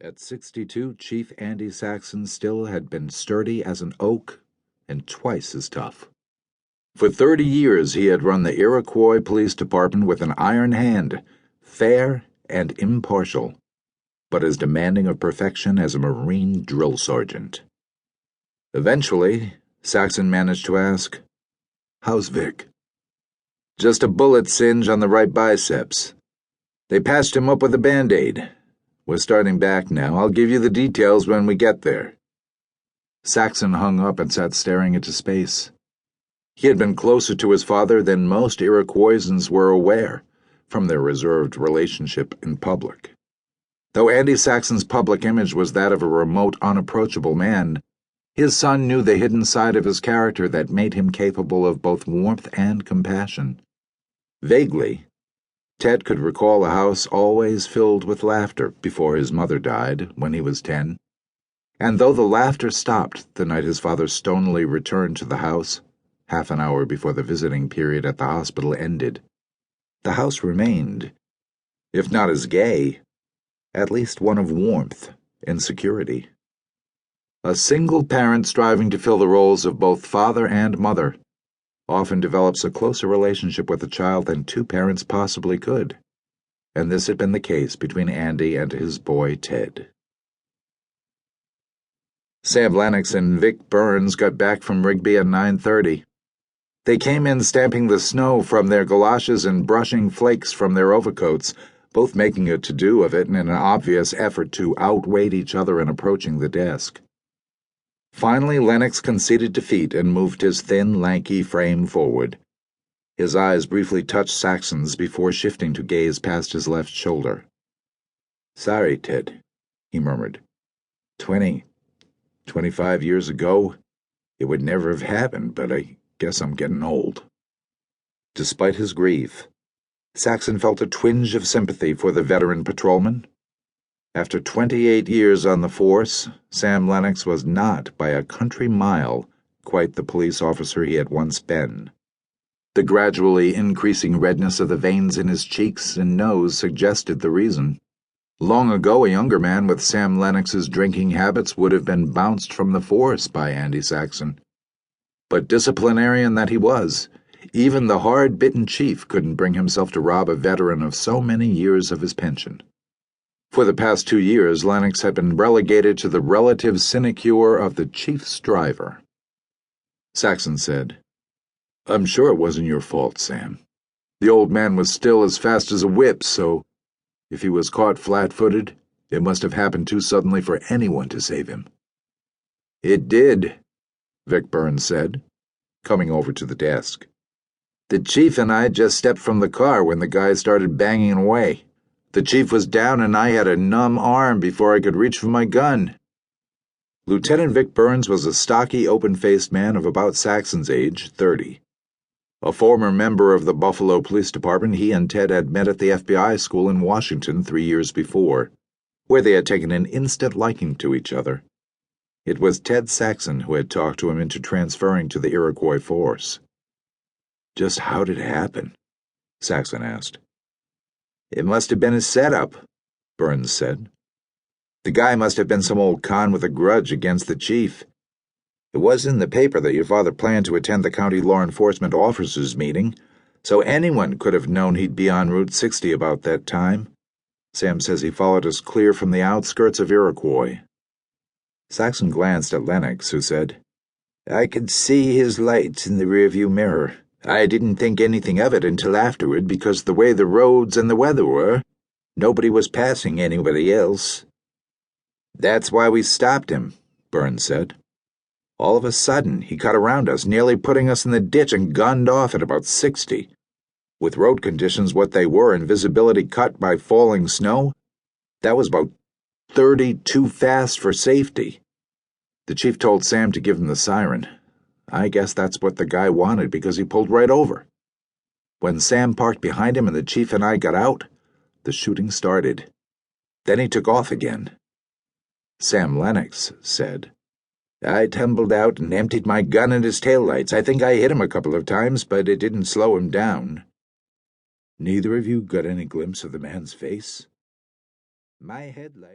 At 62, Chief Andy Saxon still had been sturdy as an oak and twice as tough. For 30 years he had run the Iroquois Police Department with an iron hand, fair and impartial, but as demanding of perfection as a Marine drill sergeant. Eventually, Saxon managed to ask, "How's Vic?" "Just a bullet singe on the right biceps. They patched him up with a Band-Aid. We're starting back now. I'll give you the details when we get there." Saxon hung up and sat staring into space. He had been closer to his father than most Iroquoisans were aware, from their reserved relationship in public. Though Andy Saxon's public image was that of a remote, unapproachable man, his son knew the hidden side of his character that made him capable of both warmth and compassion. Vaguely, Ted could recall a house always filled with laughter before his mother died when he was 10. And though the laughter stopped the night his father stonily returned to the house, half an hour before the visiting period at the hospital ended, the house remained, if not as gay, at least one of warmth and security. A single parent striving to fill the roles of both father and mother often develops a closer relationship with a child than two parents possibly could, and this had been the case between Andy and his boy Ted. Sam Lennox and Vic Burns got back from Rigby at 9:30. They came in stamping the snow from their galoshes and brushing flakes from their overcoats, both making a to-do of it in an obvious effort to outweight each other in approaching the desk. Finally, Lennox conceded defeat and moved his thin, lanky frame forward. His eyes briefly touched Saxon's before shifting to gaze past his left shoulder. "Sorry, Ted," he murmured. 25 years ago, it would never have happened, but I guess I'm getting old." Despite his grief, Saxon felt a twinge of sympathy for the veteran patrolman. After 28 years on the force, Sam Lennox was not, by a country mile, quite the police officer he had once been. The gradually increasing redness of the veins in his cheeks and nose suggested the reason. Long ago, a younger man with Sam Lennox's drinking habits would have been bounced from the force by Andy Saxon. But disciplinarian that he was, even the hard-bitten chief couldn't bring himself to rob a veteran of so many years of his pension. For the past 2 years, Lennox had been relegated to the relative sinecure of the chief's driver. Saxon said, "I'm sure it wasn't your fault, Sam. The old man was still as fast as a whip, so if he was caught flat-footed, it must have happened too suddenly for anyone to save him." "It did," Vic Burns said, coming over to the desk. "The chief and I just stepped from the car when the guy started banging away. The chief was down and I had a numb arm before I could reach for my gun." Lieutenant Vic Burns was a stocky, open-faced man of about Saxon's age, 30. A former member of the Buffalo Police Department, he and Ted had met at the FBI school in Washington 3 years before, where they had taken an instant liking to each other. It was Ted Saxon who had talked to him into transferring to the Iroquois force. "Just how did it happen?" Saxon asked. "It must have been a setup," Burns said. "The guy must have been some old con with a grudge against the chief. It was in the paper that your father planned to attend the county law enforcement officers' meeting, so anyone could have known he'd be on Route 60 about that time. Sam says he followed us clear from the outskirts of Iroquois." Saxon glanced at Lennox, who said, "I could see his lights in the rearview mirror. I didn't think anything of it until afterward because the way the roads and the weather were, nobody was passing anybody else." "That's why we stopped him," Burns said. "All of a sudden, he cut around us, nearly putting us in the ditch and gunned off at about 60. With road conditions what they were and visibility cut by falling snow, that was about 30 too fast for safety. The chief told Sam to give him the siren. I guess that's what the guy wanted because he pulled right over. When Sam parked behind him and the chief and I got out, the shooting started. Then he took off again." Sam Lennox said, "I tumbled out and emptied my gun at his taillights. I think I hit him a couple of times, but it didn't slow him down." "Neither of you got any glimpse of the man's face?" "My headlight